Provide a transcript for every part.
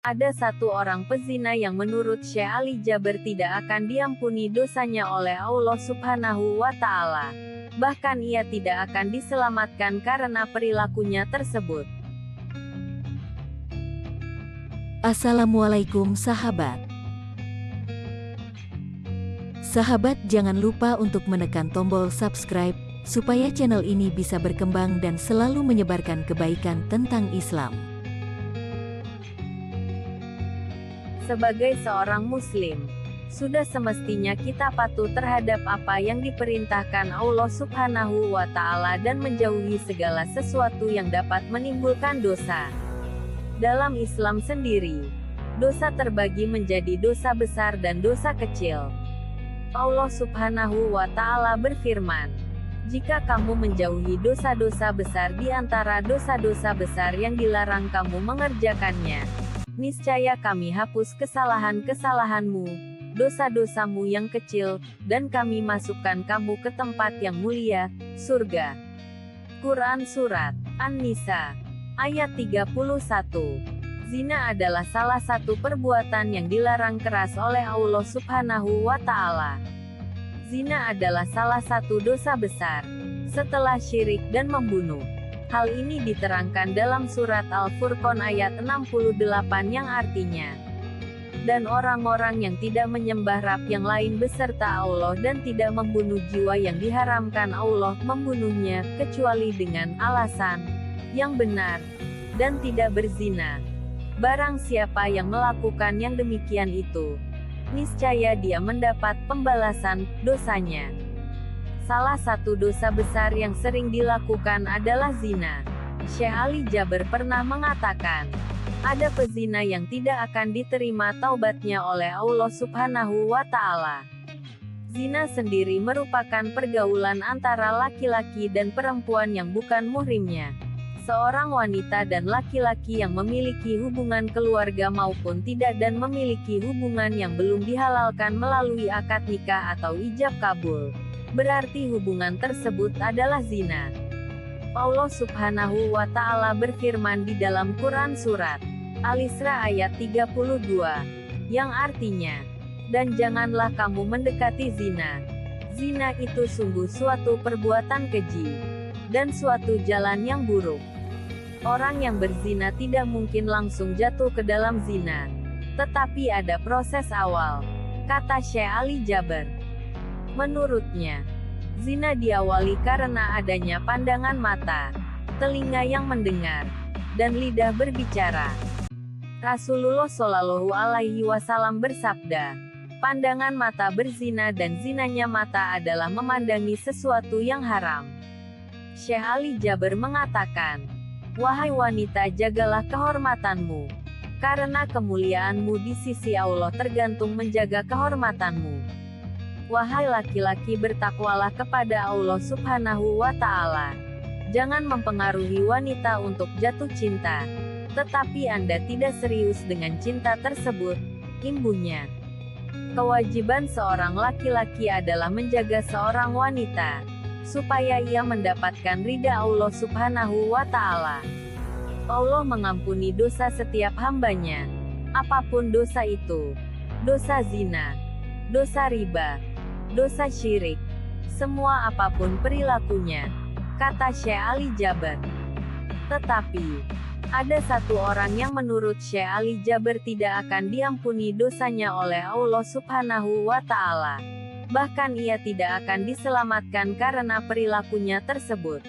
Ada satu orang pezina yang menurut Syekh Ali Jaber tidak akan diampuni dosanya oleh Allah Subhanahu wa Ta'ala. Bahkan ia tidak akan diselamatkan karena perilakunya tersebut. Assalamualaikum sahabat. Sahabat, jangan lupa untuk menekan tombol subscribe supaya channel ini bisa berkembang dan selalu menyebarkan kebaikan tentang Islam. Sebagai seorang muslim, sudah semestinya kita patuh terhadap apa yang diperintahkan Allah Subhanahu wa Ta'ala dan menjauhi segala sesuatu yang dapat menimbulkan dosa. Dalam Islam sendiri, dosa terbagi menjadi dosa besar dan dosa kecil. Allah Subhanahu wa Ta'ala berfirman, "Jika kamu menjauhi dosa-dosa besar di antara dosa-dosa besar yang dilarang kamu mengerjakannya, niscaya kami hapus kesalahan-kesalahanmu, dosa-dosamu yang kecil, dan kami masukkan kamu ke tempat yang mulia, surga." Quran Surat An-Nisa ayat 31. Zina adalah salah satu perbuatan yang dilarang keras oleh Allah Subhanahu wa Ta'ala. Zina adalah salah satu dosa besar setelah syirik dan membunuh. Hal ini diterangkan dalam surat Al-Furqan ayat 68 yang artinya, "Dan orang-orang yang tidak menyembah Rabb yang lain beserta Allah dan tidak membunuh jiwa yang diharamkan Allah membunuhnya, kecuali dengan alasan yang benar, dan tidak berzina. Barang siapa yang melakukan yang demikian itu, niscaya dia mendapat pembalasan dosanya." Salah satu dosa besar yang sering dilakukan adalah zina. Syekh Ali Jaber pernah mengatakan, ada pezina yang tidak akan diterima taubatnya oleh Allah Subhanahu wa Ta'ala. Zina sendiri merupakan pergaulan antara laki-laki dan perempuan yang bukan muhrimnya. Seorang wanita dan laki-laki yang memiliki hubungan keluarga maupun tidak dan memiliki hubungan yang belum dihalalkan melalui akad nikah atau ijab kabul, berarti hubungan tersebut adalah zina. Allah Subhanahu wa Ta'ala berfirman di dalam Quran Surat Al-Isra ayat 32, yang artinya, "Dan janganlah kamu mendekati zina. Zina itu sungguh suatu perbuatan keji, dan suatu jalan yang buruk." Orang yang berzina tidak mungkin langsung jatuh ke dalam zina, tetapi ada proses awal, kata Syekh Ali Jaber. Menurutnya, zina diawali karena adanya pandangan mata, telinga yang mendengar, dan lidah berbicara. Rasulullah Shallallahu Alaihi Wasallam bersabda, "Pandangan mata berzina dan zinanya mata adalah memandangi sesuatu yang haram." Syekh Ali Jaber mengatakan, "Wahai wanita, jagalah kehormatanmu, karena kemuliaanmu di sisi Allah tergantung menjaga kehormatanmu. Wahai laki-laki, bertakwalah kepada Allah Subhanahu wa Ta'ala. Jangan mempengaruhi wanita untuk jatuh cinta, tetapi Anda tidak serius dengan cinta tersebut," imbuhnya. Kewajiban seorang laki-laki adalah menjaga seorang wanita, supaya ia mendapatkan ridha Allah Subhanahu wa Ta'ala. Allah mengampuni dosa setiap hambanya, apapun dosa itu. Dosa zina, dosa riba, dosa syirik, semua apapun perilakunya, kata Syekh Ali Jaber. Tetapi, ada satu orang yang menurut Syekh Ali Jaber tidak akan diampuni dosanya oleh Allah Subhanahu wa Ta'ala. Bahkan ia tidak akan diselamatkan karena perilakunya tersebut.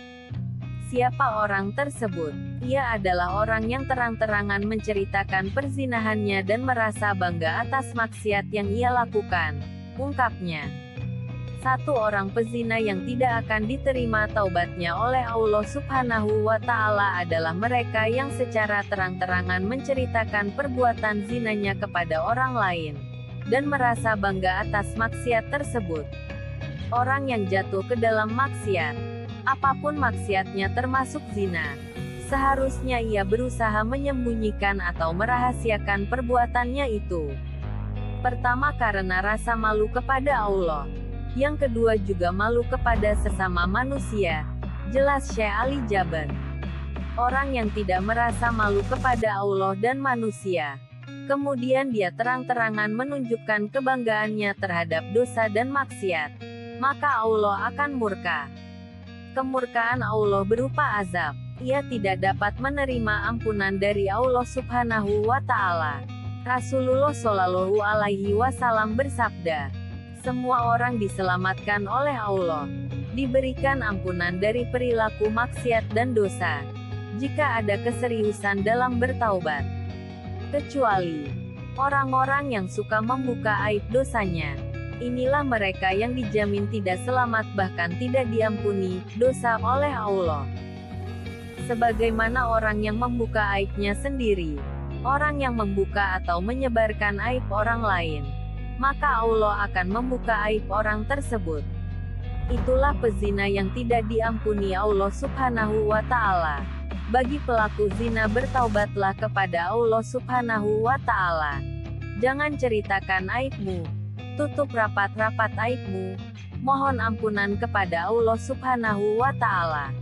Siapa orang tersebut? Ia adalah orang yang terang-terangan menceritakan perzinahannya dan merasa bangga atas maksiat yang ia lakukan, ungkapnya. Satu orang pezina yang tidak akan diterima taubatnya oleh Allah Subhanahu wa Ta'ala adalah mereka yang secara terang-terangan menceritakan perbuatan zinanya kepada orang lain, dan merasa bangga atas maksiat tersebut. Orang yang jatuh ke dalam maksiat, apapun maksiatnya termasuk zina, seharusnya ia berusaha menyembunyikan atau merahasiakan perbuatannya itu. Pertama, karena rasa malu kepada Allah. Yang kedua juga malu kepada sesama manusia, jelas Syekh Ali Jaber. Orang yang tidak merasa malu kepada Allah dan manusia, kemudian dia terang-terangan menunjukkan kebanggaannya terhadap dosa dan maksiat, maka Allah akan murka. Kemurkaan Allah berupa azab. Ia tidak dapat menerima ampunan dari Allah Subhanahu wa Ta'ala. Rasulullah Shallallahu Alaihi Wasallam bersabda, "Semua orang diselamatkan oleh Allah, diberikan ampunan dari perilaku maksiat dan dosa, jika ada keseriusan dalam bertaubat, kecuali orang-orang yang suka membuka aib dosanya. Inilah mereka yang dijamin tidak selamat bahkan tidak diampuni dosa oleh Allah. Sebagaimana orang yang membuka aibnya sendiri, orang yang membuka atau menyebarkan aib orang lain, maka Allah akan membuka aib orang tersebut. Itulah pezina yang tidak diampuni Allah Subhanahu wa Ta'ala. Bagi pelaku zina, bertaubatlah kepada Allah Subhanahu wa Ta'ala. Jangan ceritakan aibmu, tutup rapat-rapat aibmu, mohon ampunan kepada Allah Subhanahu wa Ta'ala."